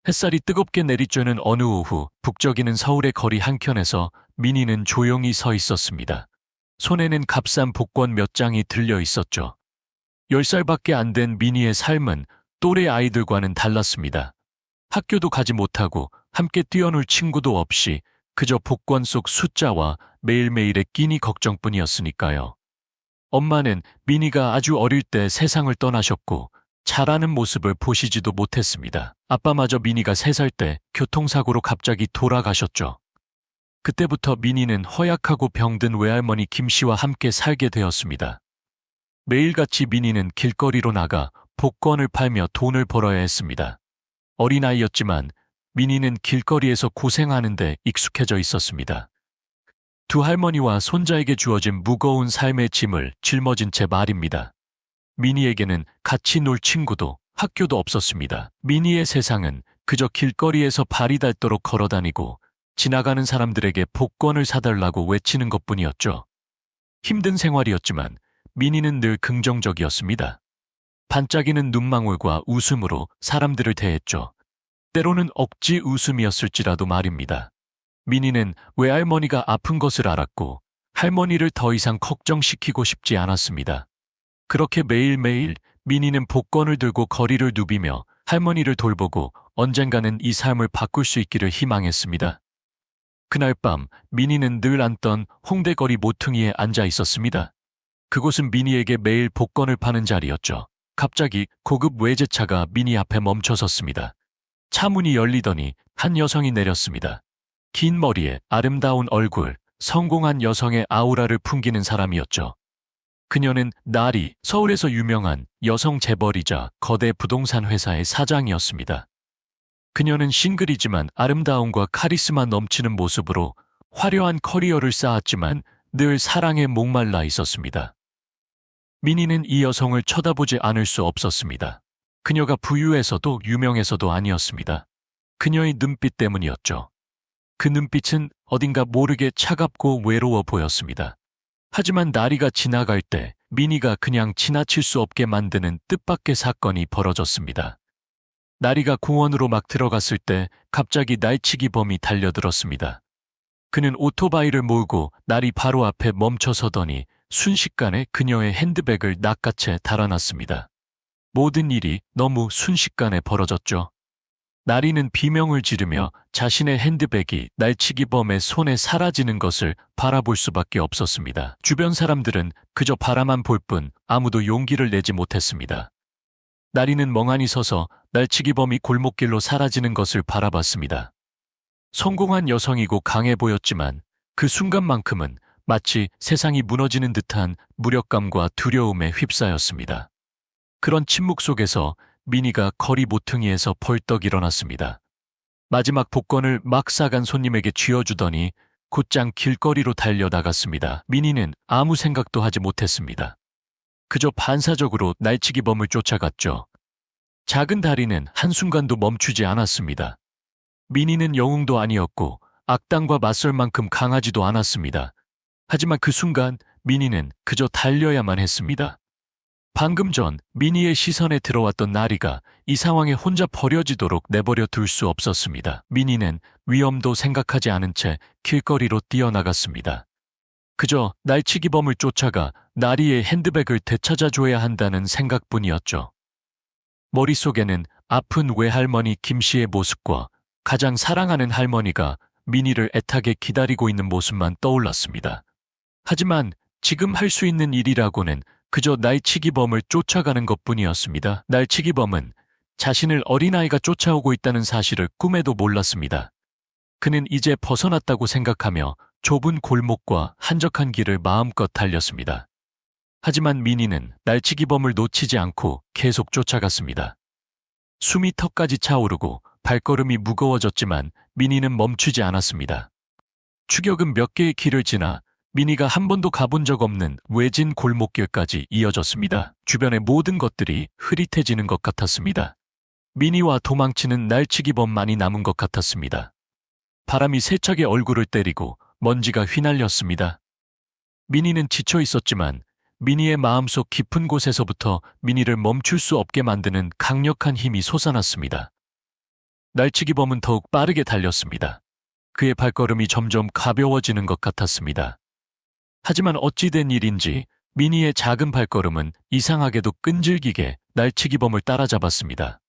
햇살이 뜨겁게 내리쬐는 어느 오후, 북적이는 서울의 거리 한켠에서 민희는 조용히 서 있었습니다. 손에는 값싼 복권 몇 장이 들려 있었죠. 10살밖에 안 된 민희의 삶은 또래 아이들과는 달랐습니다. 학교도 가지 못하고 함께 뛰어놀 친구도 없이 그저 복권 속 숫자와 매일매일의 끼니 걱정뿐이었으니까요. 엄마는 민희가 아주 어릴 때 세상을 떠나셨고 자라는 모습을 보시지도 못했습니다. 아빠마저 민희가 3살 때 교통사고로 갑자기 돌아가셨죠. 그때부터 민희는 허약하고 병든 외할머니 김씨와 함께 살게 되었습니다. 매일같이 민희는 길거리로 나가 복권을 팔며 돈을 벌어야 했습니다. 어린아이였지만 민희는 길거리에서 고생하는데 익숙해져 있었습니다. 두 할머니와 손자에게 주어진 무거운 삶의 짐을 짊어진 채 말입니다. 민희에게는 같이 놀 친구도 학교도 없었습니다. 민희의 세상은 그저 길거리에서 발이 닳도록 걸어다니고 지나가는 사람들에게 복권을 사달라고 외치는 것뿐이었죠. 힘든 생활이었지만 민희는 늘 긍정적이었습니다. 반짝이는 눈망울과 웃음으로 사람들을 대했죠. 때로는 억지 웃음이었을지라도 말입니다. 민희는 외할머니가 아픈 것을 알았고 할머니를 더 이상 걱정시키고 싶지 않았습니다. 그렇게 매일매일 민희는 복권을 들고 거리를 누비며 할머니를 돌보고 언젠가는 이 삶을 바꿀 수 있기를 희망했습니다. 그날 밤 민희는 늘 앉던 홍대거리 모퉁이에 앉아 있었습니다. 그곳은 민희에게 매일 복권을 파는 자리였죠. 갑자기 고급 외제차가 민희 앞에 멈춰섰습니다. 차 문이 열리더니 한 여성이 내렸습니다. 긴 머리에 아름다운 얼굴, 성공한 여성의 아우라를 풍기는 사람이었죠. 그녀는 나리, 서울에서 유명한 여성 재벌이자 거대 부동산 회사의 사장이었습니다. 그녀는 싱글이지만 아름다움과 카리스마 넘치는 모습으로 화려한 커리어를 쌓았지만 늘 사랑에 목말라 있었습니다. 민희는 이 여성을 쳐다보지 않을 수 없었습니다. 그녀가 부유해서도 유명해서도 아니었습니다. 그녀의 눈빛 때문이었죠. 그 눈빛은 어딘가 모르게 차갑고 외로워 보였습니다. 하지만 나리가 지나갈 때 민희가 그냥 지나칠 수 없게 만드는 뜻밖의 사건이 벌어졌습니다. 나리가 공원으로 막 들어갔을 때 갑자기 날치기 범이 달려들었습니다. 그는 오토바이를 몰고 나리 바로 앞에 멈춰서더니 순식간에 그녀의 핸드백을 낚아채 달아났습니다. 모든 일이 너무 순식간에 벌어졌죠. 나리는 비명을 지르며 자신의 핸드백이 날치기 범의 손에 사라지는 것을 바라볼 수밖에 없었습니다. 주변 사람들은 그저 바라만 볼 뿐 아무도 용기를 내지 못했습니다. 나리는 멍하니 서서 날치기 범이 골목길로 사라지는 것을 바라봤습니다. 성공한 여성이고 강해 보였지만 그 순간만큼은 마치 세상이 무너지는 듯한 무력감과 두려움에 휩싸였습니다. 그런 침묵 속에서 민희가 거리 모퉁이에서 벌떡 일어났습니다. 마지막 복권을 막 사간 손님에게 쥐어주더니 곧장 길거리로 달려나갔습니다. 민희는 아무 생각도 하지 못했습니다. 그저 반사적으로 날치기 범을 쫓아갔죠. 작은 다리는 한순간도 멈추지 않았습니다. 민희는 영웅도 아니었고 악당과 맞설 만큼 강하지도 않았습니다. 하지만 그 순간 민희는 그저 달려야만 했습니다. 방금 전 민희의 시선에 들어왔던 나리가 이 상황에 혼자 버려지도록 내버려 둘 수 없었습니다. 민희는 위험도 생각하지 않은 채 길거리로 뛰어나갔습니다. 그저 날치기 범을 쫓아가 나리의 핸드백을 되찾아줘야 한다는 생각뿐이었죠. 머릿속에는 아픈 외할머니 김씨의 모습과 가장 사랑하는 할머니가 민희를 애타게 기다리고 있는 모습만 떠올랐습니다. 하지만 지금 할 수 있는 일이라고는 그저 날치기 범을 쫓아가는 것뿐이었습니다. 날치기 범은 자신을 어린아이가 쫓아오고 있다는 사실을 꿈에도 몰랐습니다. 그는 이제 벗어났다고 생각하며 좁은 골목과 한적한 길을 마음껏 달렸습니다. 하지만 민희는 날치기 범을 놓치지 않고 계속 쫓아갔습니다. 숨이 턱까지 차오르고 발걸음이 무거워졌지만 민희는 멈추지 않았습니다. 추격은 몇 개의 길을 지나 민희가 한 번도 가본 적 없는 외진 골목길까지 이어졌습니다. 주변의 모든 것들이 흐릿해지는 것 같았습니다. 민희와 도망치는 날치기 범만이 남은 것 같았습니다. 바람이 세차게 얼굴을 때리고 먼지가 휘날렸습니다. 민희는 지쳐 있었지만 민희의 마음속 깊은 곳에서부터 민희를 멈출 수 없게 만드는 강력한 힘이 솟아났습니다. 날치기범은 더욱 빠르게 달렸습니다. 그의 발걸음이 점점 가벼워지는 것 같았습니다. 하지만 어찌된 일인지 미니의 작은 발걸음은 이상하게도 끈질기게 날치기범을 따라잡았습니다.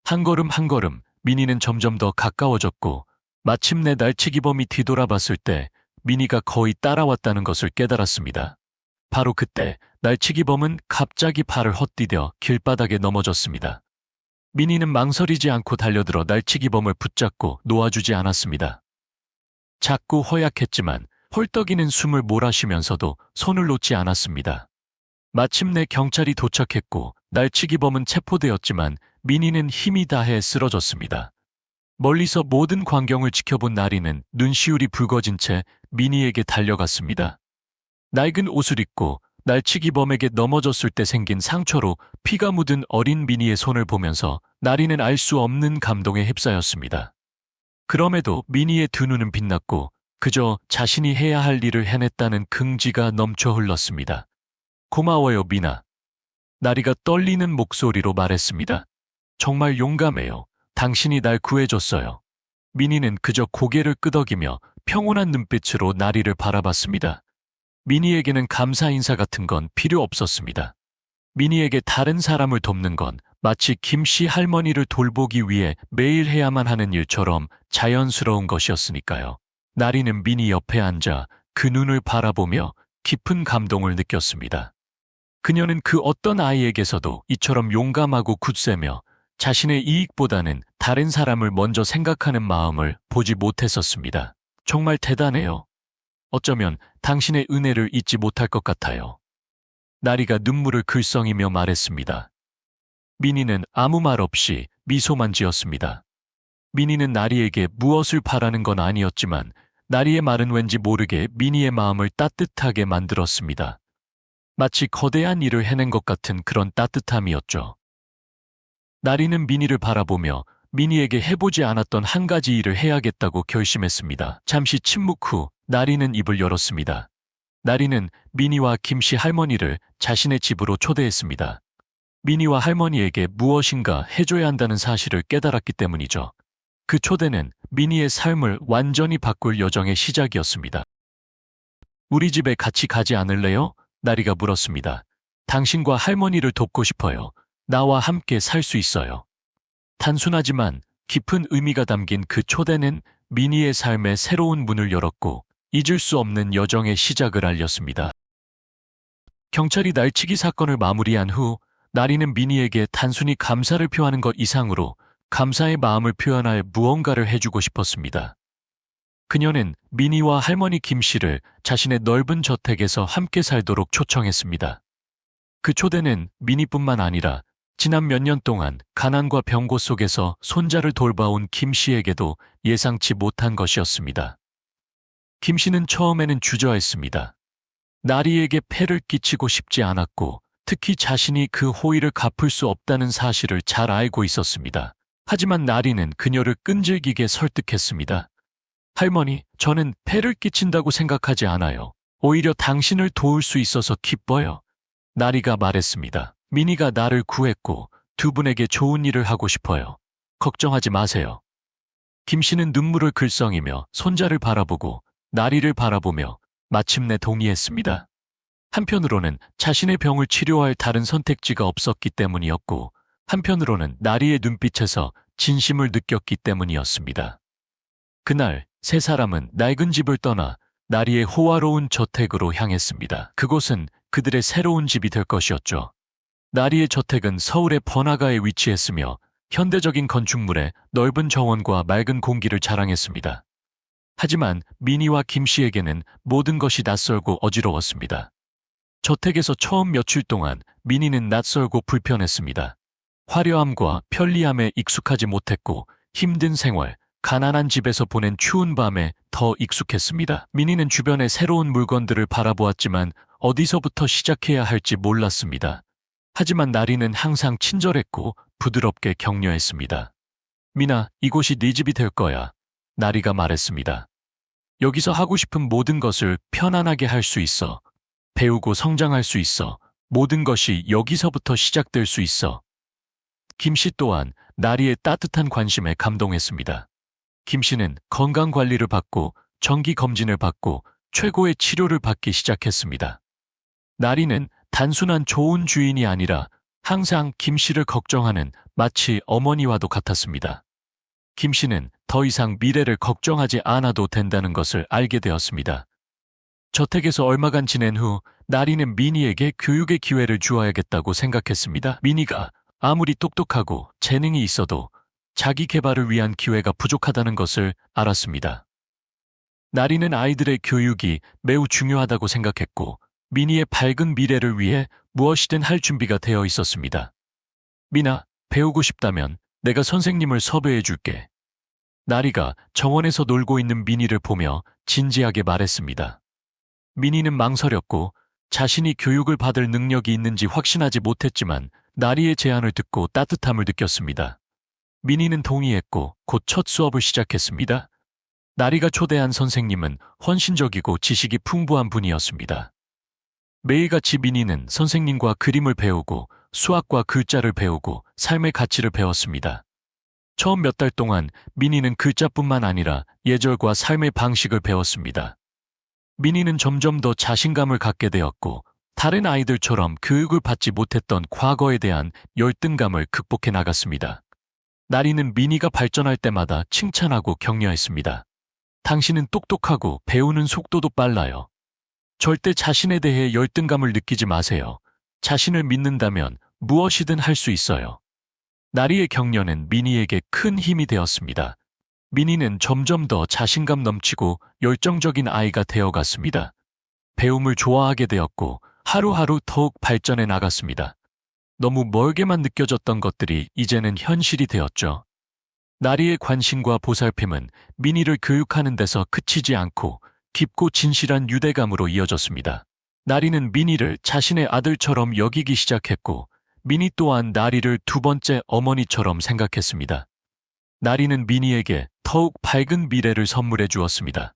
한 걸음 한 걸음 미니는 점점 더 가까워졌고 마침내 날치기범이 뒤돌아봤을 때 미니가 거의 따라왔다는 것을 깨달았습니다. 바로 그때 날치기범은 갑자기 발을 헛디뎌 길바닥에 넘어졌습니다. 미니는 망설이지 않고 달려들어 날치기범을 붙잡고 놓아주지 않았습니다. 작고 허약했지만 헐떡이는 숨을 몰아쉬면서도 손을 놓지 않았습니다. 마침내 경찰이 도착했고 날치기범은 체포되었지만 미니는 힘이 다해 쓰러졌습니다. 멀리서 모든 광경을 지켜본 나리는 눈시울이 붉어진 채 미니에게 달려갔습니다. 낡은 옷을 입고 날치기범에게 넘어졌을 때 생긴 상처로 피가 묻은 어린 미니의 손을 보면서 나리는 알 수 없는 감동에 휩싸였습니다. 그럼에도 미니의 두 눈은 빛났고 그저 자신이 해야 할 일을 해냈다는 긍지가 넘쳐 흘렀습니다. 고마워요, 미나. 나리가 떨리는 목소리로 말했습니다. 정말 용감해요. 당신이 날 구해줬어요. 미니는 그저 고개를 끄덕이며 평온한 눈빛으로 나리를 바라봤습니다. 미니에게는 감사 인사 같은 건 필요 없었습니다. 미니에게 다른 사람을 돕는 건 마치 김씨 할머니를 돌보기 위해 매일 해야만 하는 일처럼 자연스러운 것이었으니까요. 나리는 미니 옆에 앉아 그 눈을 바라보며 깊은 감동을 느꼈습니다. 그녀는 그 어떤 아이에게서도 이처럼 용감하고 굳세며 자신의 이익보다는 다른 사람을 먼저 생각하는 마음을 보지 못했었습니다. 정말 대단해요. 어쩌면 당신의 은혜를 잊지 못할 것 같아요. 나리가 눈물을 글썽이며 말했습니다. 미니는 아무 말 없이 미소만 지었습니다. 미니는 나리에게 무엇을 바라는 건 아니었지만 나리의 말은 왠지 모르게 미니의 마음을 따뜻하게 만들었습니다. 마치 거대한 일을 해낸 것 같은 그런 따뜻함이었죠. 나리는 미니를 바라보며 미니에게 해보지 않았던 한 가지 일을 해야겠다고 결심했습니다. 잠시 침묵 후 나리는 입을 열었습니다. 나리는 미니와 김씨 할머니를 자신의 집으로 초대했습니다. 미니와 할머니에게 무엇인가 해줘야 한다는 사실을 깨달았기 때문이죠. 그 초대는 미니의 삶을 완전히 바꿀 여정의 시작이었습니다. 우리 집에 같이 가지 않을래요? 나리가 물었습니다. 당신과 할머니를 돕고 싶어요. 나와 함께 살 수 있어요. 단순하지만 깊은 의미가 담긴 그 초대는 미니의 삶에 새로운 문을 열었고 잊을 수 없는 여정의 시작을 알렸습니다. 경찰이 날치기 사건을 마무리한 후 나리는 미니에게 단순히 감사를 표하는 것 이상으로 감사의 마음을 표현할 무언가를 해주고 싶었습니다. 그녀는 미니와 할머니 김씨를 자신의 넓은 저택에서 함께 살도록 초청했습니다. 그 초대는 미니뿐만 아니라 지난 몇 년 동안 가난과 병고 속에서 손자를 돌봐온 김씨에게도 예상치 못한 것이었습니다. 김씨는 처음에는 주저했습니다. 나리에게 폐를 끼치고 싶지 않았고 특히 자신이 그 호의를 갚을 수 없다는 사실을 잘 알고 있었습니다. 하지만 나리는 그녀를 끈질기게 설득했습니다. 할머니, 저는 폐를 끼친다고 생각하지 않아요. 오히려 당신을 도울 수 있어서 기뻐요. 나리가 말했습니다. 미니가 나를 구했고 두 분에게 좋은 일을 하고 싶어요. 걱정하지 마세요. 김씨는 눈물을 글썽이며 손자를 바라보고 나리를 바라보며 마침내 동의했습니다. 한편으로는 자신의 병을 치료할 다른 선택지가 없었기 때문이었고 한편으로는 나리의 눈빛에서 진심을 느꼈기 때문이었습니다. 그날 세 사람은 낡은 집을 떠나 나리의 호화로운 저택으로 향했습니다. 그곳은 그들의 새로운 집이 될 것이었죠. 나리의 저택은 서울의 번화가에 위치했으며 현대적인 건축물에 넓은 정원과 맑은 공기를 자랑했습니다. 하지만 미니와 김씨에게는 모든 것이 낯설고 어지러웠습니다. 저택에서 처음 며칠 동안 미니는 낯설고 불편했습니다. 화려함과 편리함에 익숙하지 못했고 힘든 생활, 가난한 집에서 보낸 추운 밤에 더 익숙했습니다. 미니는 주변의 새로운 물건들을 바라보았지만 어디서부터 시작해야 할지 몰랐습니다. 하지만 나리는 항상 친절했고 부드럽게 격려했습니다. 미나, 이곳이 네 집이 될 거야. 나리가 말했습니다. 여기서 하고 싶은 모든 것을 편안하게 할 수 있어. 배우고 성장할 수 있어. 모든 것이 여기서부터 시작될 수 있어. 김 씨 또한 나리의 따뜻한 관심에 감동했습니다. 김 씨는 건강관리를 받고 정기검진을 받고 최고의 치료를 받기 시작했습니다. 나리는 단순한 좋은 주인이 아니라 항상 김 씨를 걱정하는 마치 어머니와도 같았습니다. 김 씨는 더 이상 미래를 걱정하지 않아도 된다는 것을 알게 되었습니다. 저택에서 얼마간 지낸 후 나리는 미니에게 교육의 기회를 주어야겠다고 생각했습니다. 미니가 아무리 똑똑하고 재능이 있어도 자기 개발을 위한 기회가 부족하다는 것을 알았습니다. 나리는 아이들의 교육이 매우 중요하다고 생각했고 미니의 밝은 미래를 위해 무엇이든 할 준비가 되어 있었습니다. 미나, 배우고 싶다면 내가 선생님을 섭외해 줄게. 나리가 정원에서 놀고 있는 미니를 보며 진지하게 말했습니다. 미니는 망설였고 자신이 교육을 받을 능력이 있는지 확신하지 못했지만 나리의 제안을 듣고 따뜻함을 느꼈습니다. 미니는 동의했고 곧 첫 수업을 시작했습니다. 나리가 초대한 선생님은 헌신적이고 지식이 풍부한 분이었습니다. 매일같이 미니는 선생님과 그림을 배우고 수학과 글자를 배우고 삶의 가치를 배웠습니다. 처음 몇 달 동안 미니는 글자뿐만 아니라 예절과 삶의 방식을 배웠습니다. 미니는 점점 더 자신감을 갖게 되었고 다른 아이들처럼 교육을 받지 못했던 과거에 대한 열등감을 극복해 나갔습니다. 나리는 미니가 발전할 때마다 칭찬하고 격려했습니다. 당신은 똑똑하고 배우는 속도도 빨라요. 절대 자신에 대해 열등감을 느끼지 마세요. 자신을 믿는다면 무엇이든 할 수 있어요. 나리의 격려는 미니에게 큰 힘이 되었습니다. 미니는 점점 더 자신감 넘치고 열정적인 아이가 되어갔습니다. 배움을 좋아하게 되었고 하루하루 더욱 발전해 나갔습니다. 너무 멀게만 느껴졌던 것들이 이제는 현실이 되었죠. 나리의 관심과 보살핌은 미니를 교육하는 데서 그치지 않고 깊고 진실한 유대감으로 이어졌습니다. 나리는 미니를 자신의 아들처럼 여기기 시작했고 미니 또한 나리를 두 번째 어머니처럼 생각했습니다. 나리는 미니에게 더욱 밝은 미래를 선물해 주었습니다.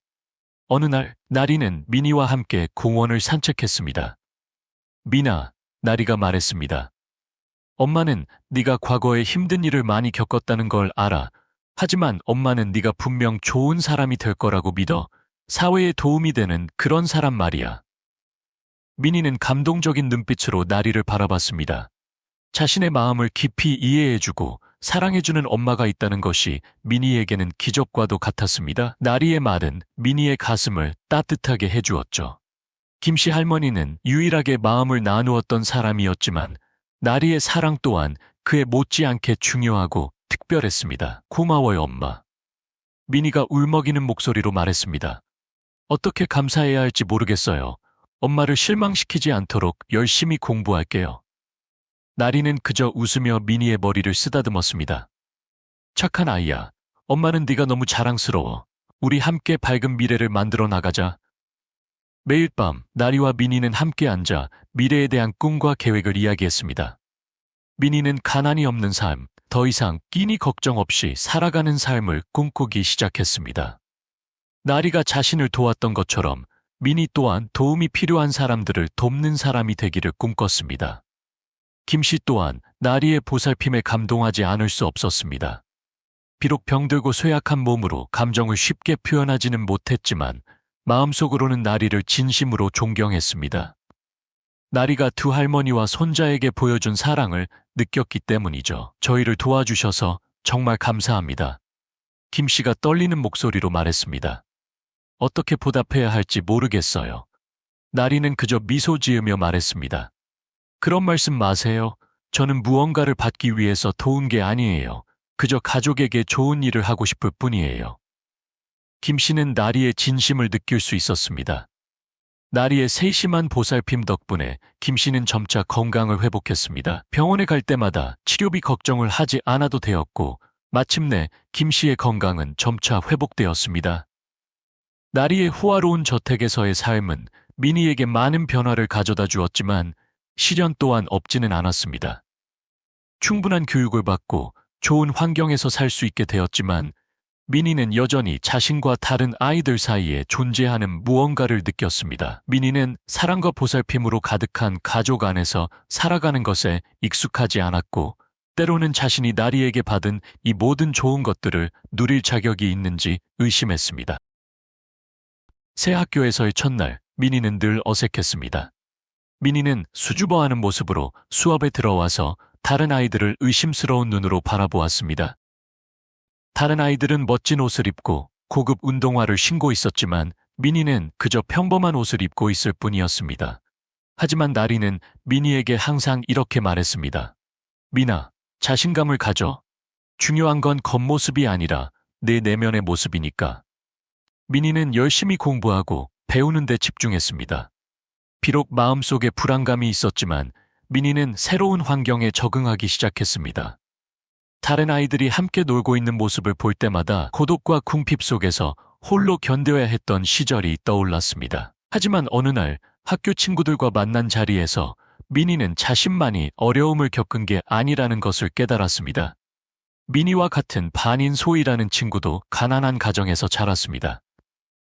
어느 날 나리는 미니와 함께 공원을 산책했습니다. 미나, 나리가 말했습니다. 엄마는 네가 과거에 힘든 일을 많이 겪었다는 걸 알아. 하지만 엄마는 네가 분명 좋은 사람이 될 거라고 믿어. 사회에 도움이 되는 그런 사람 말이야. 미니는 감동적인 눈빛으로 나리를 바라봤습니다. 자신의 마음을 깊이 이해해주고 사랑해주는 엄마가 있다는 것이 미니에게는 기적과도 같았습니다. 나리의 말은 미니의 가슴을 따뜻하게 해주었죠. 김씨 할머니는 유일하게 마음을 나누었던 사람이었지만 나리의 사랑 또한 그에 못지않게 중요하고 특별했습니다. 고마워요, 엄마. 미니가 울먹이는 목소리로 말했습니다. 어떻게 감사해야 할지 모르겠어요. 엄마를 실망시키지 않도록 열심히 공부할게요. 나리는 그저 웃으며 미니의 머리를 쓰다듬었습니다. 착한 아이야. 엄마는 네가 너무 자랑스러워. 우리 함께 밝은 미래를 만들어 나가자. 매일 밤 나리와 미니는 함께 앉아 미래에 대한 꿈과 계획을 이야기했습니다. 미니는 가난이 없는 삶, 더 이상 끼니 걱정 없이 살아가는 삶을 꿈꾸기 시작했습니다. 나리가 자신을 도왔던 것처럼 미니 또한 도움이 필요한 사람들을 돕는 사람이 되기를 꿈꿨습니다. 김씨 또한 나리의 보살핌에 감동하지 않을 수 없었습니다. 비록 병들고 쇠약한 몸으로 감정을 쉽게 표현하지는 못했지만 마음속으로는 나리를 진심으로 존경했습니다. 나리가 두 할머니와 손자에게 보여준 사랑을 느꼈기 때문이죠. 저희를 도와주셔서 정말 감사합니다. 김씨가 떨리는 목소리로 말했습니다. 어떻게 보답해야 할지 모르겠어요. 나리는 그저 미소 지으며 말했습니다. 그런 말씀 마세요. 저는 무언가를 받기 위해서 도운 게 아니에요. 그저 가족에게 좋은 일을 하고 싶을 뿐이에요. 김씨는 나리의 진심을 느낄 수 있었습니다. 나리의 세심한 보살핌 덕분에 김씨는 점차 건강을 회복했습니다. 병원에 갈 때마다 치료비 걱정을 하지 않아도 되었고 마침내 김씨의 건강은 점차 회복되었습니다. 나리의 호화로운 저택에서의 삶은 미니에게 많은 변화를 가져다 주었지만 시련 또한 없지는 않았습니다. 충분한 교육을 받고 좋은 환경에서 살 수 있게 되었지만 미니는 여전히 자신과 다른 아이들 사이에 존재하는 무언가를 느꼈습니다. 미니는 사랑과 보살핌으로 가득한 가족 안에서 살아가는 것에 익숙하지 않았고 때로는 자신이 나리에게 받은 이 모든 좋은 것들을 누릴 자격이 있는지 의심했습니다. 새 학교에서의 첫날, 미니는 늘 어색했습니다. 미니는 수줍어하는 모습으로 수업에 들어와서 다른 아이들을 의심스러운 눈으로 바라보았습니다. 다른 아이들은 멋진 옷을 입고 고급 운동화를 신고 있었지만 미니는 그저 평범한 옷을 입고 있을 뿐이었습니다. 하지만 나리는 미니에게 항상 이렇게 말했습니다. 미나, 자신감을 가져. 중요한 건 겉모습이 아니라 내 내면의 모습이니까. 미니는 열심히 공부하고 배우는 데 집중했습니다. 비록 마음속에 불안감이 있었지만 미니는 새로운 환경에 적응하기 시작했습니다. 다른 아이들이 함께 놀고 있는 모습을 볼 때마다 고독과 궁핍 속에서 홀로 견뎌야 했던 시절이 떠올랐습니다. 하지만 어느 날 학교 친구들과 만난 자리에서 미니는 자신만이 어려움을 겪은 게 아니라는 것을 깨달았습니다. 미니와 같은 반인 소희라는 친구도 가난한 가정에서 자랐습니다.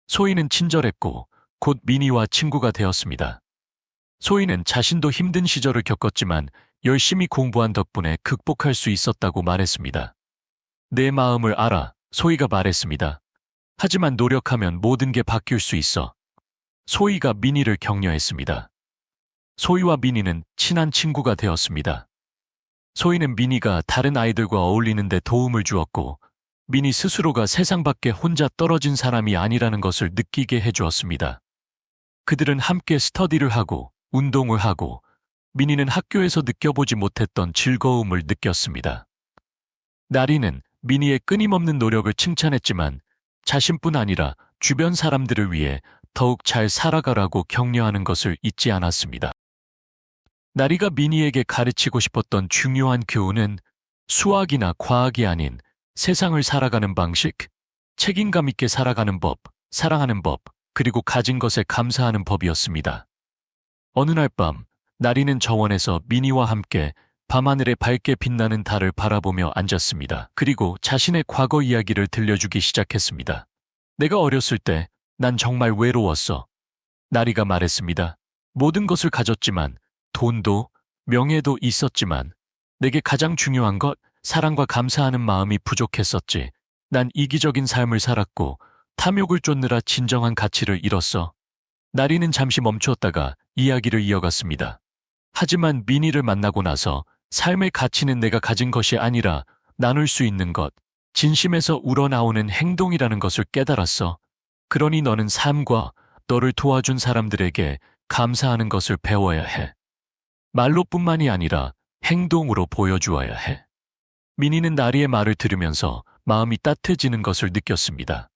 소희는 친절했고 곧 미니와 친구가 되었습니다. 소희는 자신도 힘든 시절을 겪었지만 열심히 공부한 덕분에 극복할 수 있었다고 말했습니다. 내 마음을 알아, 소희가 말했습니다. 하지만 노력하면 모든 게 바뀔 수 있어. 소희가 미니를 격려했습니다. 소희와 미니는 친한 친구가 되었습니다. 소희는 미니가 다른 아이들과 어울리는 데 도움을 주었고 미니 스스로가 세상 밖에 혼자 떨어진 사람이 아니라는 것을 느끼게 해주었습니다. 그들은 함께 스터디를 하고 운동을 하고 미니는 학교에서 느껴보지 못했던 즐거움을 느꼈습니다. 나리는 미니의 끊임없는 노력을 칭찬했지만 자신뿐 아니라 주변 사람들을 위해 더욱 잘 살아가라고 격려하는 것을 잊지 않았습니다. 나리가 미니에게 가르치고 싶었던 중요한 교훈은 수학이나 과학이 아닌 세상을 살아가는 방식, 책임감 있게 살아가는 법, 사랑하는 법, 그리고 가진 것에 감사하는 법이었습니다. 어느 날 밤, 나리는 정원에서 미니와 함께 밤하늘에 밝게 빛나는 달을 바라보며 앉았습니다. 그리고 자신의 과거 이야기를 들려주기 시작했습니다. 내가 어렸을 때 난 정말 외로웠어. 나리가 말했습니다. 모든 것을 가졌지만 돈도 명예도 있었지만 내게 가장 중요한 것, 사랑과 감사하는 마음이 부족했었지. 난 이기적인 삶을 살았고 탐욕을 쫓느라 진정한 가치를 잃었어. 나리는 잠시 멈추었다가 이야기를 이어갔습니다. 하지만 미니를 만나고 나서 삶의 가치는 내가 가진 것이 아니라 나눌 수 있는 것, 진심에서 우러나오는 행동이라는 것을 깨달았어. 그러니 너는 삶과 너를 도와준 사람들에게 감사하는 것을 배워야 해. 말로뿐만이 아니라 행동으로 보여주어야 해. 미니는 나리의 말을 들으면서 마음이 따뜻해지는 것을 느꼈습니다.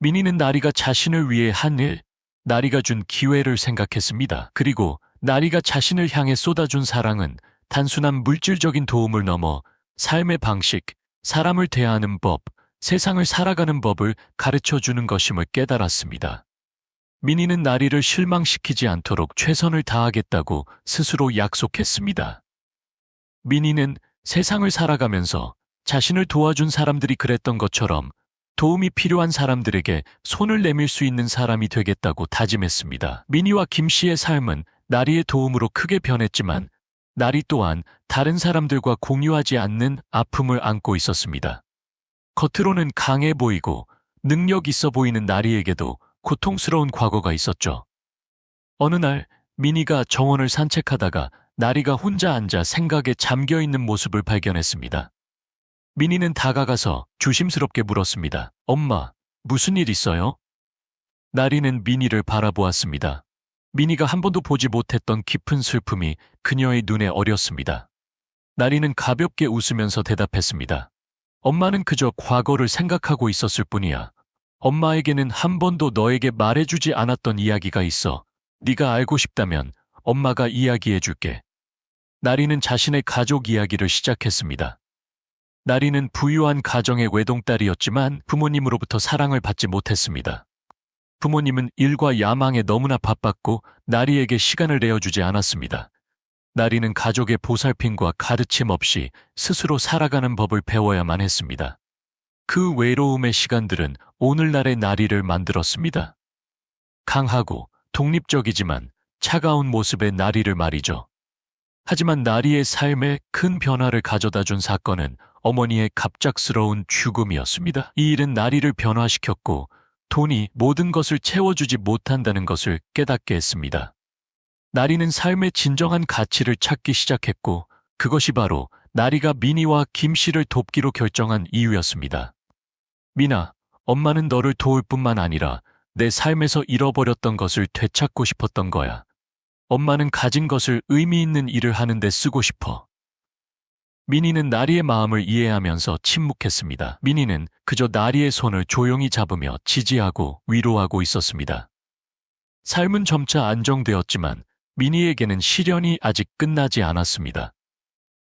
미니는 나리가 자신을 위해 한 일, 나리가 준 기회를 생각했습니다. 그리고 나리가 자신을 향해 쏟아준 사랑은 단순한 물질적인 도움을 넘어 삶의 방식, 사람을 대하는 법, 세상을 살아가는 법을 가르쳐주는 것임을 깨달았습니다. 미니는 나리를 실망시키지 않도록 최선을 다하겠다고 스스로 약속했습니다. 미니는 세상을 살아가면서 자신을 도와준 사람들이 그랬던 것처럼 도움이 필요한 사람들에게 손을 내밀 수 있는 사람이 되겠다고 다짐했습니다. 미니와 김 씨의 삶은 나리의 도움으로 크게 변했지만 나리 또한 다른 사람들과 공유하지 않는 아픔을 안고 있었습니다. 겉으로는 강해 보이고 능력 있어 보이는 나리에게도 고통스러운 과거가 있었죠. 어느 날 미니가 정원을 산책하다가 나리가 혼자 앉아 생각에 잠겨 있는 모습을 발견했습니다. 미니는 다가가서 조심스럽게 물었습니다. 엄마, 무슨 일 있어요? 나리는 미니를 바라보았습니다. 미니가 한 번도 보지 못했던 깊은 슬픔이 그녀의 눈에 어렸습니다. 나리는 가볍게 웃으면서 대답했습니다. 엄마는 그저 과거를 생각하고 있었을 뿐이야. 엄마에게는 한 번도 너에게 말해주지 않았던 이야기가 있어. 네가 알고 싶다면 엄마가 이야기해줄게. 나리는 자신의 가족 이야기를 시작했습니다. 나리는 부유한 가정의 외동딸이었지만 부모님으로부터 사랑을 받지 못했습니다. 부모님은 일과 야망에 너무나 바빴고 나리에게 시간을 내어주지 않았습니다. 나리는 가족의 보살핌과 가르침 없이 스스로 살아가는 법을 배워야만 했습니다. 그 외로움의 시간들은 오늘날의 나리를 만들었습니다. 강하고 독립적이지만 차가운 모습의 나리를 말이죠. 하지만 나리의 삶에 큰 변화를 가져다 준 사건은 어머니의 갑작스러운 죽음이었습니다. 이 일은 나리를 변화시켰고 돈이 모든 것을 채워주지 못한다는 것을 깨닫게 했습니다. 나리는 삶의 진정한 가치를 찾기 시작했고 그것이 바로 나리가 미니와 김 씨를 돕기로 결정한 이유였습니다. 미나, 엄마는 너를 도울 뿐만 아니라 내 삶에서 잃어버렸던 것을 되찾고 싶었던 거야. 엄마는 가진 것을 의미 있는 일을 하는 데 쓰고 싶어. 미니는 나리의 마음을 이해하면서 침묵했습니다. 미니는 그저 나리의 손을 조용히 잡으며 지지하고 위로하고 있었습니다. 삶은 점차 안정되었지만 미니에게는 시련이 아직 끝나지 않았습니다.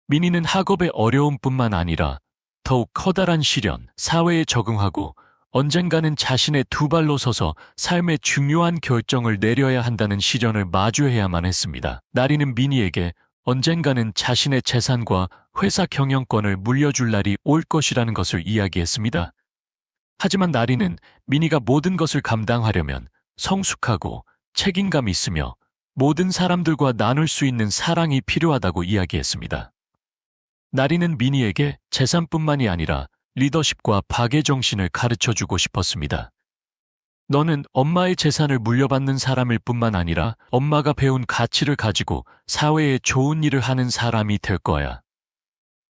미니는 학업의 어려움뿐만 아니라 더욱 커다란 시련, 사회에 적응하고 언젠가는 자신의 두 발로 서서 삶의 중요한 결정을 내려야 한다는 시련을 마주해야만 했습니다. 나리는 미니에게 언젠가는 자신의 재산과 회사 경영권을 물려줄 날이 올 것이라는 것을 이야기했습니다. 하지만 나리는 미니가 모든 것을 감당하려면 성숙하고 책임감 있으며 모든 사람들과 나눌 수 있는 사랑이 필요하다고 이야기했습니다. 나리는 미니에게 재산뿐만이 아니라 리더십과 박애 정신을 가르쳐주고 싶었습니다. 너는 엄마의 재산을 물려받는 사람일 뿐만 아니라 엄마가 배운 가치를 가지고 사회에 좋은 일을 하는 사람이 될 거야.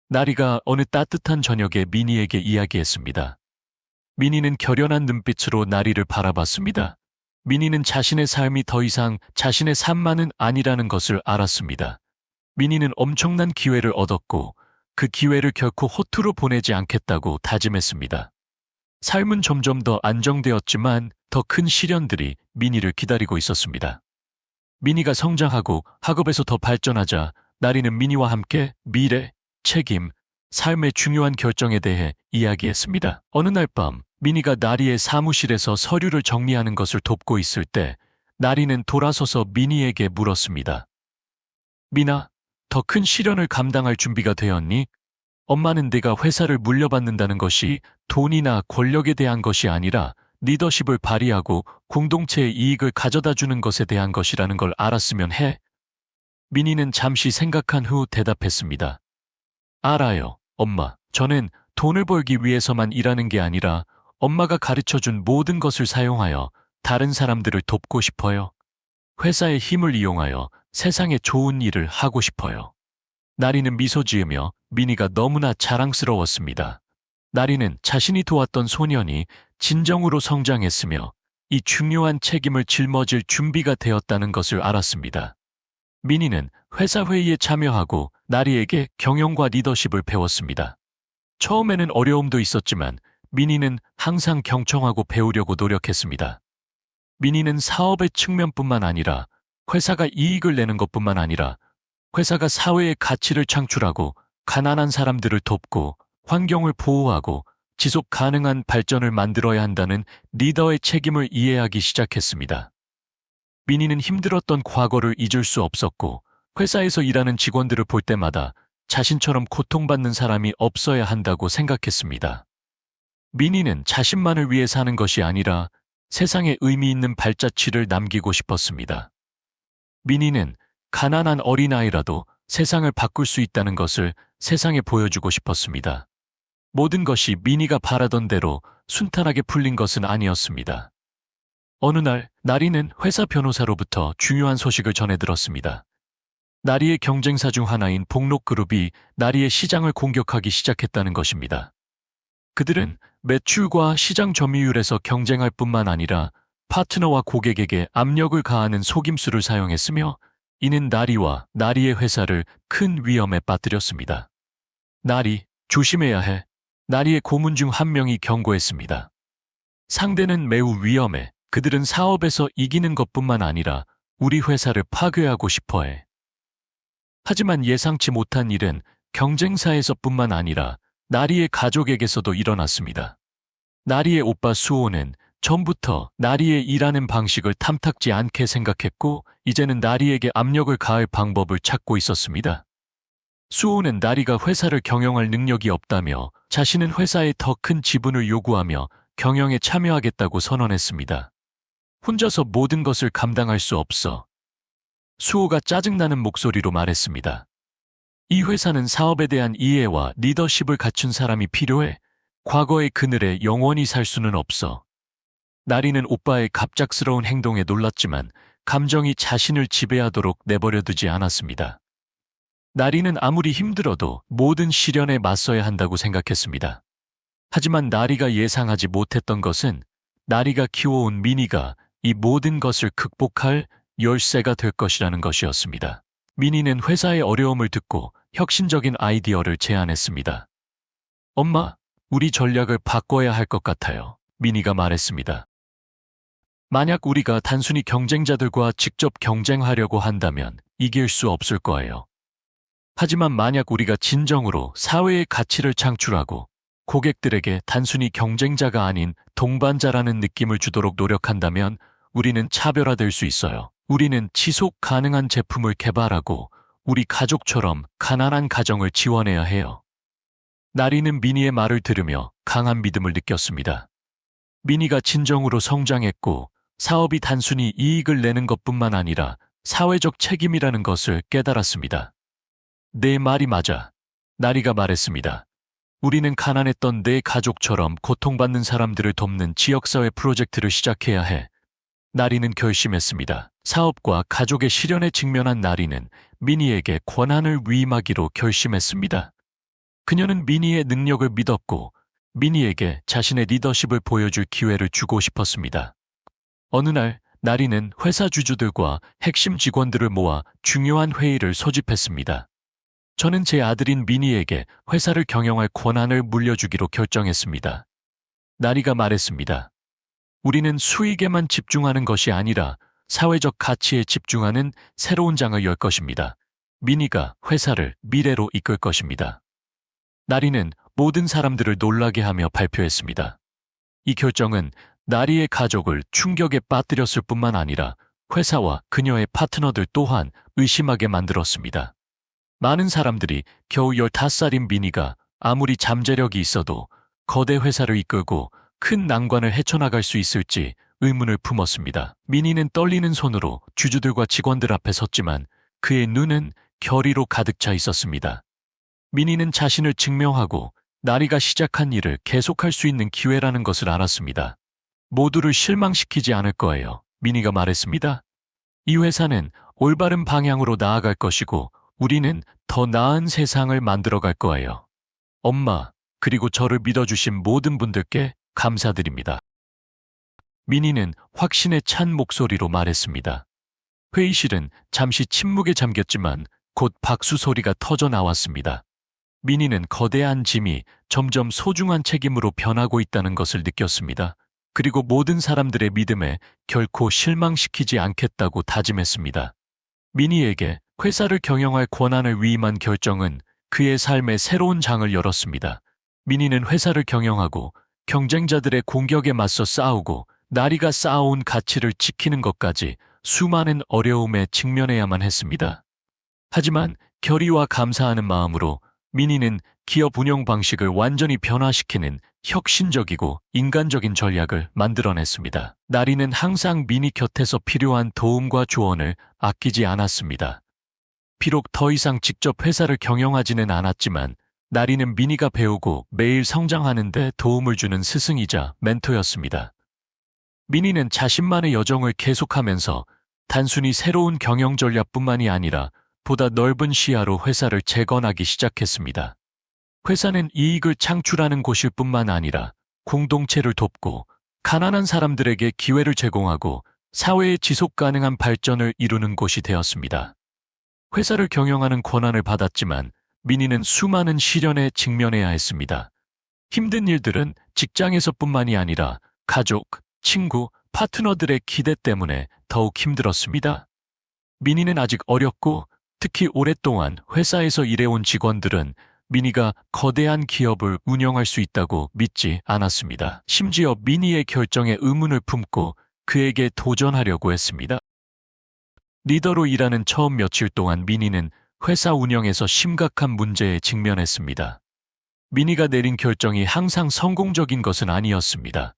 나리가 어느 따뜻한 저녁에 미니에게 이야기했습니다. 미니는 결연한 눈빛으로 나리를 바라봤습니다. 미니는 자신의 삶이 더 이상 자신의 삶만은 아니라는 것을 알았습니다. 미니는 엄청난 기회를 얻었고 그 기회를 결코 허투루 보내지 않겠다고 다짐했습니다. 삶은 점점 더 안정되었지만 더 큰 시련들이 미니를 기다리고 있었습니다. 미니가 성장하고 학업에서 더 발전하자 나리는 미니와 함께 미래, 책임, 삶의 중요한 결정에 대해 이야기했습니다. 어느 날 밤 미니가 나리의 사무실에서 서류를 정리하는 것을 돕고 있을 때 나리는 돌아서서 미니에게 물었습니다. 미나, 더 큰 시련을 감당할 준비가 되었니? 엄마는 네가 회사를 물려받는다는 것이 돈이나 권력에 대한 것이 아니라 리더십을 발휘하고 공동체의 이익을 가져다 주는 것에 대한 것이라는 걸 알았으면 해. 미니는 잠시 생각한 후 대답했습니다. 알아요, 엄마. 저는 돈을 벌기 위해서만 일하는 게 아니라 엄마가 가르쳐준 모든 것을 사용하여 다른 사람들을 돕고 싶어요. 회사의 힘을 이용하여 세상에 좋은 일을 하고 싶어요. 나리는 미소 지으며 미니가 너무나 자랑스러웠습니다. 나리는 자신이 도왔던 소년이 진정으로 성장했으며 이 중요한 책임을 짊어질 준비가 되었다는 것을 알았습니다. 미니는 회사 회의에 참여하고 나리에게 경영과 리더십을 배웠습니다. 처음에는 어려움도 있었지만 미니는 항상 경청하고 배우려고 노력했습니다. 미니는 사업의 측면뿐만 아니라 회사가 이익을 내는 것뿐만 아니라 회사가 사회의 가치를 창출하고 가난한 사람들을 돕고 환경을 보호하고 지속 가능한 발전을 만들어야 한다는 리더의 책임을 이해하기 시작했습니다. 미니는 힘들었던 과거를 잊을 수 없었고 회사에서 일하는 직원들을 볼 때마다 자신처럼 고통받는 사람이 없어야 한다고 생각했습니다. 미니는 자신만을 위해 사는 것이 아니라 세상에 의미 있는 발자취를 남기고 싶었습니다. 미니는 가난한 어린아이라도 세상을 바꿀 수 있다는 것을 세상에 보여주고 싶었습니다. 모든 것이 미니가 바라던 대로 순탄하게 풀린 것은 아니었습니다. 어느 날 나리는 회사 변호사로부터 중요한 소식을 전해 들었습니다. 나리의 경쟁사 중 하나인 복록그룹이 나리의 시장을 공격하기 시작했다는 것입니다. 그들은 매출과 시장 점유율에서 경쟁할 뿐만 아니라 파트너와 고객에게 압력을 가하는 속임수를 사용했으며 이는 나리와 나리의 회사를 큰 위험에 빠뜨렸습니다. 나리, 조심해야 해. 나리의 고문 중 한 명이 경고했습니다. 상대는 매우 위험해. 그들은 사업에서 이기는 것뿐만 아니라 우리 회사를 파괴하고 싶어해. 하지만 예상치 못한 일은 경쟁사에서뿐만 아니라 나리의 가족에게서도 일어났습니다. 나리의 오빠 수호는 전부터 나리의 일하는 방식을 탐탁지 않게 생각했고 이제는 나리에게 압력을 가할 방법을 찾고 있었습니다. 수호는 나리가 회사를 경영할 능력이 없다며 자신은 회사에 더 큰 지분을 요구하며 경영에 참여하겠다고 선언했습니다. 혼자서 모든 것을 감당할 수 없어. 수호가 짜증나는 목소리로 말했습니다. 이 회사는 사업에 대한 이해와 리더십을 갖춘 사람이 필요해. 과거의 그늘에 영원히 살 수는 없어. 나리는 오빠의 갑작스러운 행동에 놀랐지만 감정이 자신을 지배하도록 내버려 두지 않았습니다. 나리는 아무리 힘들어도 모든 시련에 맞서야 한다고 생각했습니다. 하지만 나리가 예상하지 못했던 것은 나리가 키워온 미니가 이 모든 것을 극복할 열쇠가 될 것이라는 것이었습니다. 미니는 회사의 어려움을 듣고 혁신적인 아이디어를 제안했습니다. 엄마, 우리 전략을 바꿔야 할 것 같아요. 미니가 말했습니다. 만약 우리가 단순히 경쟁자들과 직접 경쟁하려고 한다면 이길 수 없을 거예요. 하지만 만약 우리가 진정으로 사회의 가치를 창출하고 고객들에게 단순히 경쟁자가 아닌 동반자라는 느낌을 주도록 노력한다면 우리는 차별화될 수 있어요. 우리는 지속 가능한 제품을 개발하고 우리 가족처럼 가난한 가정을 지원해야 해요. 나리는 미니의 말을 들으며 강한 믿음을 느꼈습니다. 미니가 진정으로 성장했고 사업이 단순히 이익을 내는 것뿐만 아니라 사회적 책임이라는 것을 깨달았습니다. 내 말이 맞아. 나리가 말했습니다. 우리는 가난했던 내 가족처럼 고통받는 사람들을 돕는 지역사회 프로젝트를 시작해야 해. 나리는 결심했습니다. 사업과 가족의 시련에 직면한 나리는 미니에게 권한을 위임하기로 결심했습니다. 그녀는 미니의 능력을 믿었고 미니에게 자신의 리더십을 보여줄 기회를 주고 싶었습니다. 어느 날 나리는 회사 주주들과 핵심 직원들을 모아 중요한 회의를 소집했습니다. 저는 제 아들인 미니에게 회사를 경영할 권한을 물려주기로 결정했습니다. 나리가 말했습니다. 우리는 수익에만 집중하는 것이 아니라 사회적 가치에 집중하는 새로운 장을 열 것입니다. 미니가 회사를 미래로 이끌 것입니다. 나리는 모든 사람들을 놀라게 하며 발표했습니다. 이 결정은 나리의 가족을 충격에 빠뜨렸을 뿐만 아니라 회사와 그녀의 파트너들 또한 의심하게 만들었습니다. 많은 사람들이 겨우 15살인 미니가 아무리 잠재력이 있어도 거대 회사를 이끌고 큰 난관을 헤쳐나갈 수 있을지 의문을 품었습니다. 미니는 떨리는 손으로 주주들과 직원들 앞에 섰지만 그의 눈은 결의로 가득 차 있었습니다. 미니는 자신을 증명하고 나리가 시작한 일을 계속할 수 있는 기회라는 것을 알았습니다. 모두를 실망시키지 않을 거예요. 미니가 말했습니다. 이 회사는 올바른 방향으로 나아갈 것이고 우리는 더 나은 세상을 만들어갈 거예요. 엄마, 그리고 저를 믿어주신 모든 분들께 감사드립니다. 미니는 확신에 찬 목소리로 말했습니다. 회의실은 잠시 침묵에 잠겼지만 곧 박수 소리가 터져 나왔습니다. 미니는 거대한 짐이 점점 소중한 책임으로 변하고 있다는 것을 느꼈습니다. 그리고 모든 사람들의 믿음에 결코 실망시키지 않겠다고 다짐했습니다. 미니에게 회사를 경영할 권한을 위임한 결정은 그의 삶의 새로운 장을 열었습니다. 미니는 회사를 경영하고 경쟁자들의 공격에 맞서 싸우고 나리가 쌓아온 가치를 지키는 것까지 수많은 어려움에 직면해야만 했습니다. 하지만 결의와 감사하는 마음으로 미니는 기업 운영 방식을 완전히 변화시키는 혁신적이고 인간적인 전략을 만들어냈습니다. 나리는 항상 미니 곁에서 필요한 도움과 조언을 아끼지 않았습니다. 비록 더 이상 직접 회사를 경영하지는 않았지만 나리는 미니가 배우고 매일 성장하는 데 도움을 주는 스승이자 멘토였습니다. 미니는 자신만의 여정을 계속하면서 단순히 새로운 경영 전략뿐만이 아니라 보다 넓은 시야로 회사를 재건하기 시작했습니다. 회사는 이익을 창출하는 곳일 뿐만 아니라 공동체를 돕고 가난한 사람들에게 기회를 제공하고 사회의 지속 가능한 발전을 이루는 곳이 되었습니다. 회사를 경영하는 권한을 받았지만 미니는 수많은 시련에 직면해야 했습니다. 힘든 일들은 직장에서뿐만이 아니라 가족, 친구, 파트너들의 기대 때문에 더욱 힘들었습니다. 미니는 아직 어렸고 특히 오랫동안 회사에서 일해온 직원들은 미니가 거대한 기업을 운영할 수 있다고 믿지 않았습니다. 심지어 미니의 결정에 의문을 품고 그에게 도전하려고 했습니다. 리더로 일하는 처음 며칠 동안 미니는 회사 운영에서 심각한 문제에 직면했습니다. 미니가 내린 결정이 항상 성공적인 것은 아니었습니다.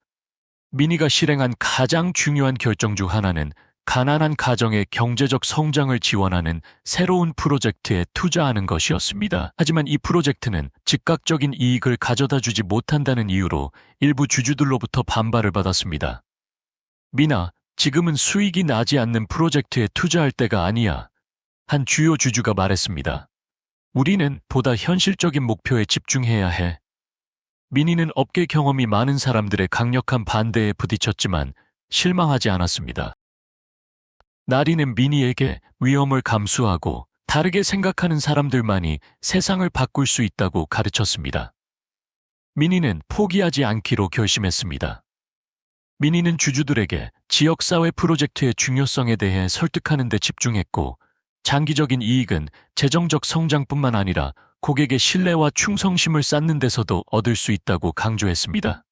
미니가 실행한 가장 중요한 결정 중 하나는 가난한 가정의 경제적 성장을 지원하는 새로운 프로젝트에 투자하는 것이었습니다. 하지만 이 프로젝트는 즉각적인 이익을 가져다 주지 못한다는 이유로 일부 주주들로부터 반발을 받았습니다. 미나, 지금은 수익이 나지 않는 프로젝트에 투자할 때가 아니야. 한 주요 주주가 말했습니다. 우리는 보다 현실적인 목표에 집중해야 해. 미니는 업계 경험이 많은 사람들의 강력한 반대에 부딪혔지만 실망하지 않았습니다. 나리는 미니에게 위험을 감수하고 다르게 생각하는 사람들만이 세상을 바꿀 수 있다고 가르쳤습니다. 미니는 포기하지 않기로 결심했습니다. 미니는 주주들에게 지역사회 프로젝트의 중요성에 대해 설득하는 데 집중했고, 장기적인 이익은 재정적 성장뿐만 아니라 고객의 신뢰와 충성심을 쌓는 데서도 얻을 수 있다고 강조했습니다.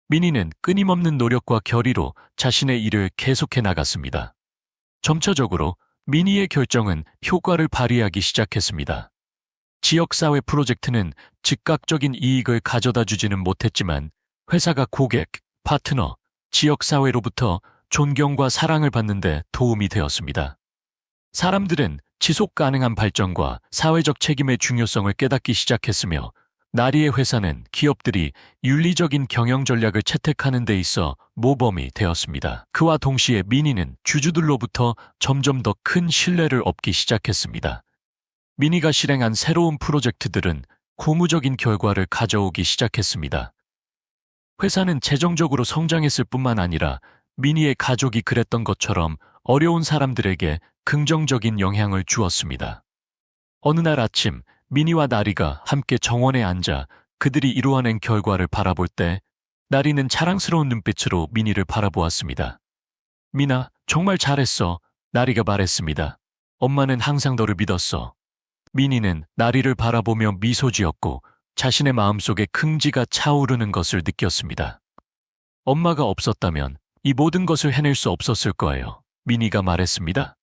미니는 끊임없는 노력과 결의로 자신의 일을 계속해 나갔습니다. 점차적으로 미니의 결정은 효과를 발휘하기 시작했습니다. 지역사회 프로젝트는 즉각적인 이익을 가져다 주지는 못했지만 회사가 고객, 파트너, 지역사회로부터 존경과 사랑을 받는 데 도움이 되었습니다. 사람들은 지속 가능한 발전과 사회적 책임의 중요성을 깨닫기 시작했으며, 나리의 회사는 기업들이 윤리적인 경영 전략을 채택하는 데 있어 모범이 되었습니다. 그와 동시에 미니는 주주들로부터 점점 더 큰 신뢰를 얻기 시작했습니다. 미니가 실행한 새로운 프로젝트들은 고무적인 결과를 가져오기 시작했습니다. 회사는 재정적으로 성장했을 뿐만 아니라 미니의 가족이 그랬던 것처럼 어려운 사람들에게 긍정적인 영향을 주었습니다. 어느 날 아침, 미니와 나리가 함께 정원에 앉아 그들이 이루어낸 결과를 바라볼 때, 나리는 자랑스러운 눈빛으로 미니를 바라보았습니다. 미나, 정말 잘했어. 나리가 말했습니다. 엄마는 항상 너를 믿었어. 미니는 나리를 바라보며 미소 지었고 자신의 마음속에 긍지가 차오르는 것을 느꼈습니다. 엄마가 없었다면 이 모든 것을 해낼 수 없었을 거예요. 미니가 말했습니다.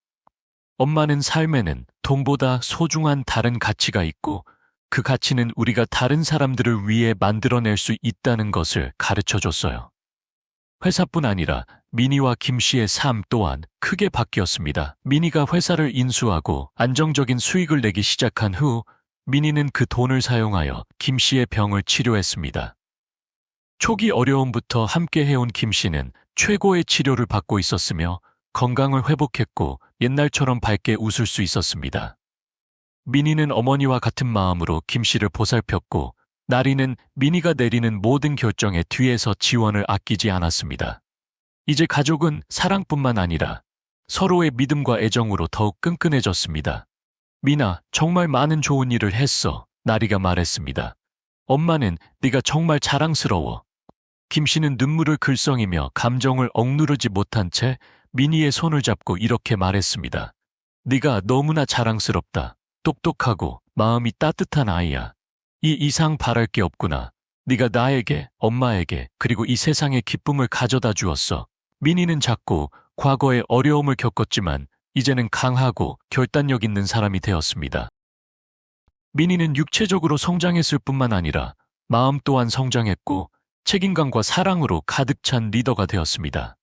엄마는 삶에는 돈보다 소중한 다른 가치가 있고, 그 가치는 우리가 다른 사람들을 위해 만들어낼 수 있다는 것을 가르쳐줬어요. 회사뿐 아니라 미니와 김 씨의 삶 또한 크게 바뀌었습니다. 미니가 회사를 인수하고 안정적인 수익을 내기 시작한 후, 미니는 그 돈을 사용하여 김 씨의 병을 치료했습니다. 초기 어려움부터 함께 해온 김 씨는 최고의 치료를 받고 있었으며 건강을 회복했고 옛날처럼 밝게 웃을 수 있었습니다. 미니는 어머니와 같은 마음으로 김 씨를 보살폈고, 나리는 미니가 내리는 모든 결정에 뒤에서 지원을 아끼지 않았습니다. 이제 가족은 사랑뿐만 아니라 서로의 믿음과 애정으로 더욱 끈끈해졌습니다. 미나, 정말 많은 좋은 일을 했어. 나리가 말했습니다. 엄마는 네가 정말 자랑스러워. 김 씨는 눈물을 글썽이며 감정을 억누르지 못한 채 미니의 손을 잡고 이렇게 말했습니다. 네가 너무나 자랑스럽다. 똑똑하고 마음이 따뜻한 아이야. 이 이상 바랄 게 없구나. 네가 나에게, 엄마에게, 그리고 이 세상에 기쁨을 가져다 주었어. 미니는 작고 과거에 어려움을 겪었지만 이제는 강하고 결단력 있는 사람이 되었습니다. 미니는 육체적으로 성장했을 뿐만 아니라 마음 또한 성장했고 책임감과 사랑으로 가득 찬 리더가 되었습니다.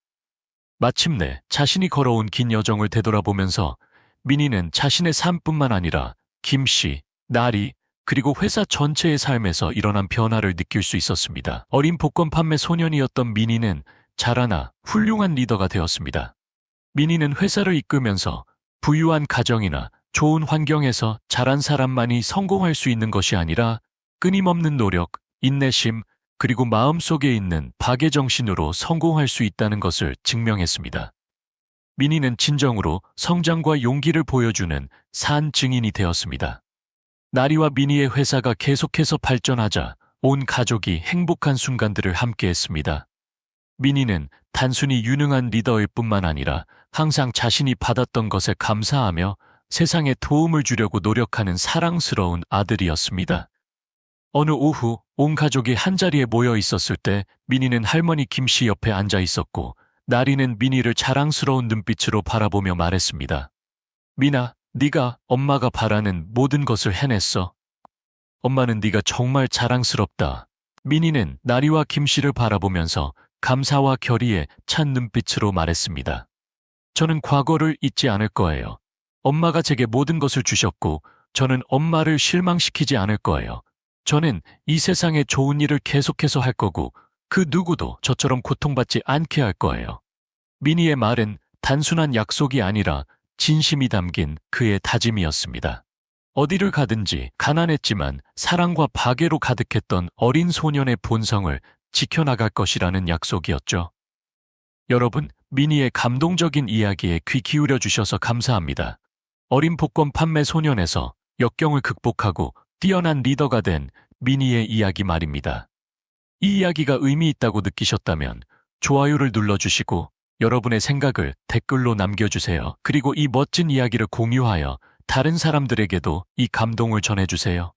마침내 자신이 걸어온 긴 여정을 되돌아보면서 미니는 자신의 삶뿐만 아니라 김 씨, 나리, 그리고 회사 전체의 삶에서 일어난 변화를 느낄 수 있었습니다. 어린 복권 판매 소년이었던 미니는 자라나 훌륭한 리더가 되었습니다. 미니는 회사를 이끌면서 부유한 가정이나 좋은 환경에서 자란 사람만이 성공할 수 있는 것이 아니라 끊임없는 노력, 인내심, 그리고 마음속에 있는 박애정신으로 성공할 수 있다는 것을 증명했습니다. 미니는 진정으로 성장과 용기를 보여주는 산 증인이 되었습니다. 나리와 미니의 회사가 계속해서 발전하자 온 가족이 행복한 순간들을 함께했습니다. 미니는 단순히 유능한 리더일 뿐만 아니라 항상 자신이 받았던 것에 감사하며 세상에 도움을 주려고 노력하는 사랑스러운 아들이었습니다. 어느 오후 온 가족이 한자리에 모여 있었을 때 미니는 할머니 김 씨 옆에 앉아 있었고, 나리는 미니를 자랑스러운 눈빛으로 바라보며 말했습니다. 미나, 네가 엄마가 바라는 모든 것을 해냈어. 엄마는 네가 정말 자랑스럽다. 미니는 나리와 김 씨를 바라보면서 감사와 결의에 찬 눈빛으로 말했습니다. 저는 과거를 잊지 않을 거예요. 엄마가 제게 모든 것을 주셨고, 저는 엄마를 실망시키지 않을 거예요. 저는 이 세상에 좋은 일을 계속해서 할 거고, 그 누구도 저처럼 고통받지 않게 할 거예요. 미니의 말은 단순한 약속이 아니라 진심이 담긴 그의 다짐이었습니다. 어디를 가든지 가난했지만 사랑과 박애로 가득했던 어린 소년의 본성을 지켜나갈 것이라는 약속이었죠. 여러분, 미니의 감동적인 이야기에 귀 기울여 주셔서 감사합니다. 어린 복권 판매 소년에서 역경을 극복하고 뛰어난 리더가 된 미니의 이야기 말입니다. 이 이야기가 의미 있다고 느끼셨다면 좋아요를 눌러주시고 여러분의 생각을 댓글로 남겨주세요. 그리고 이 멋진 이야기를 공유하여 다른 사람들에게도 이 감동을 전해주세요.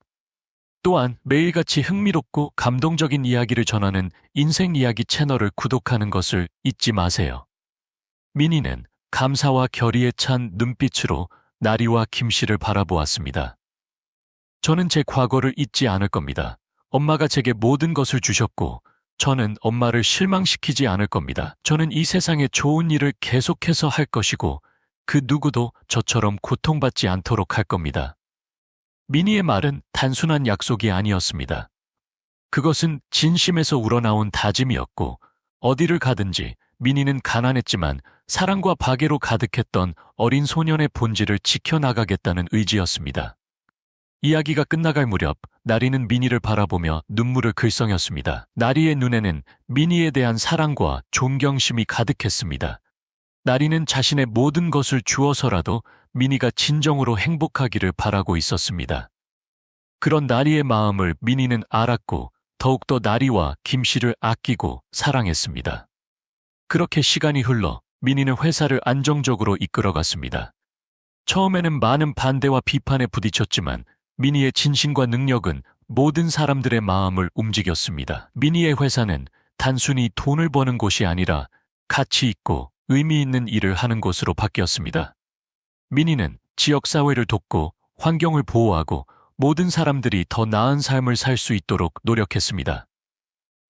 또한 매일같이 흥미롭고 감동적인 이야기를 전하는 인생 이야기 채널을 구독하는 것을 잊지 마세요. 미니는 감사와 결의에 찬 눈빛으로 나리와 김씨를 바라보았습니다. 저는 제 과거를 잊지 않을 겁니다. 엄마가 제게 모든 것을 주셨고, 저는 엄마를 실망시키지 않을 겁니다. 저는 이 세상에 좋은 일을 계속해서 할 것이고, 그 누구도 저처럼 고통받지 않도록 할 겁니다. 미니의 말은 단순한 약속이 아니었습니다. 그것은 진심에서 우러나온 다짐이었고, 어디를 가든지 미니는 가난했지만 사랑과 박애로 가득했던 어린 소년의 본질을 지켜나가겠다는 의지였습니다. 이야기가 끝나갈 무렵 나리는 미니를 바라보며 눈물을 글썽였습니다. 나리의 눈에는 미니에 대한 사랑과 존경심이 가득했습니다. 나리는 자신의 모든 것을 주어서라도 미니가 진정으로 행복하기를 바라고 있었습니다. 그런 나리의 마음을 미니는 알았고 더욱더 나리와 김씨를 아끼고 사랑했습니다. 그렇게 시간이 흘러 미니는 회사를 안정적으로 이끌어갔습니다. 처음에는 많은 반대와 비판에 부딪혔지만 미니의 진심과 능력은 모든 사람들의 마음을 움직였습니다. 미니의 회사는 단순히 돈을 버는 곳이 아니라 가치 있고 의미 있는 일을 하는 곳으로 바뀌었습니다. 미니는 지역사회를 돕고 환경을 보호하고 모든 사람들이 더 나은 삶을 살 수 있도록 노력했습니다.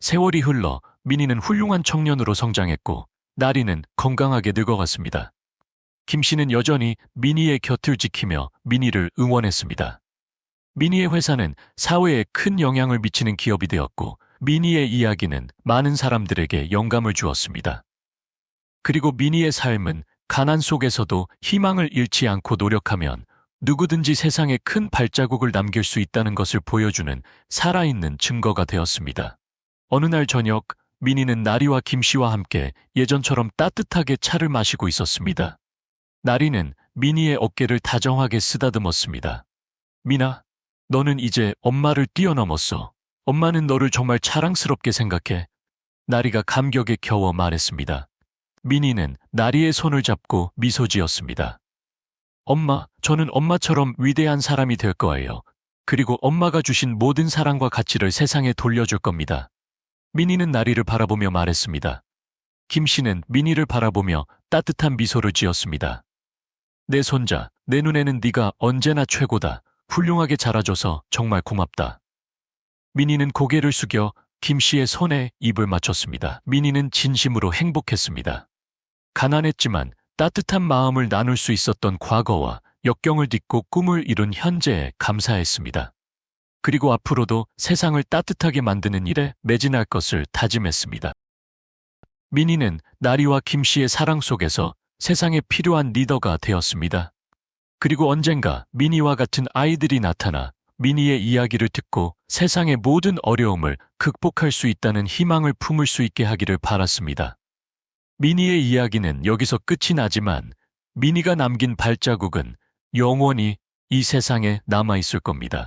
세월이 흘러 미니는 훌륭한 청년으로 성장했고 나리는 건강하게 늙어갔습니다. 김씨는 여전히 미니의 곁을 지키며 미니를 응원했습니다. 미니의 회사는 사회에 큰 영향을 미치는 기업이 되었고 미니의 이야기는 많은 사람들에게 영감을 주었습니다. 그리고 미니의 삶은 가난 속에서도 희망을 잃지 않고 노력하면 누구든지 세상에 큰 발자국을 남길 수 있다는 것을 보여주는 살아있는 증거가 되었습니다. 어느 날 저녁, 미니는 나리와 김씨와 함께 예전처럼 따뜻하게 차를 마시고 있었습니다. 나리는 미니의 어깨를 다정하게 쓰다듬었습니다. 미나, 너는 이제 엄마를 뛰어넘었어. 엄마는 너를 정말 자랑스럽게 생각해. 나리가 감격에 겨워 말했습니다. 미니는 나리의 손을 잡고 미소 지었습니다. 엄마, 저는 엄마처럼 위대한 사람이 될 거예요. 그리고 엄마가 주신 모든 사랑과 가치를 세상에 돌려줄 겁니다. 미니는 나리를 바라보며 말했습니다. 김씨는 미니를 바라보며 따뜻한 미소를 지었습니다. 내 손자, 내 눈에는 네가 언제나 최고다. 훌륭하게 자라줘서 정말 고맙다. 미니는 고개를 숙여 김씨의 손에 입을 맞췄습니다. 미니는 진심으로 행복했습니다. 가난했지만 따뜻한 마음을 나눌 수 있었던 과거와 역경을 딛고 꿈을 이룬 현재에 감사했습니다. 그리고 앞으로도 세상을 따뜻하게 만드는 일에 매진할 것을 다짐했습니다. 미니는 나리와 김씨의 사랑 속에서 세상에 필요한 리더가 되었습니다. 그리고 언젠가 미니와 같은 아이들이 나타나 미니의 이야기를 듣고 세상의 모든 어려움을 극복할 수 있다는 희망을 품을 수 있게 하기를 바랐습니다. 미니의 이야기는 여기서 끝이 나지만 미니가 남긴 발자국은 영원히 이 세상에 남아있을 겁니다.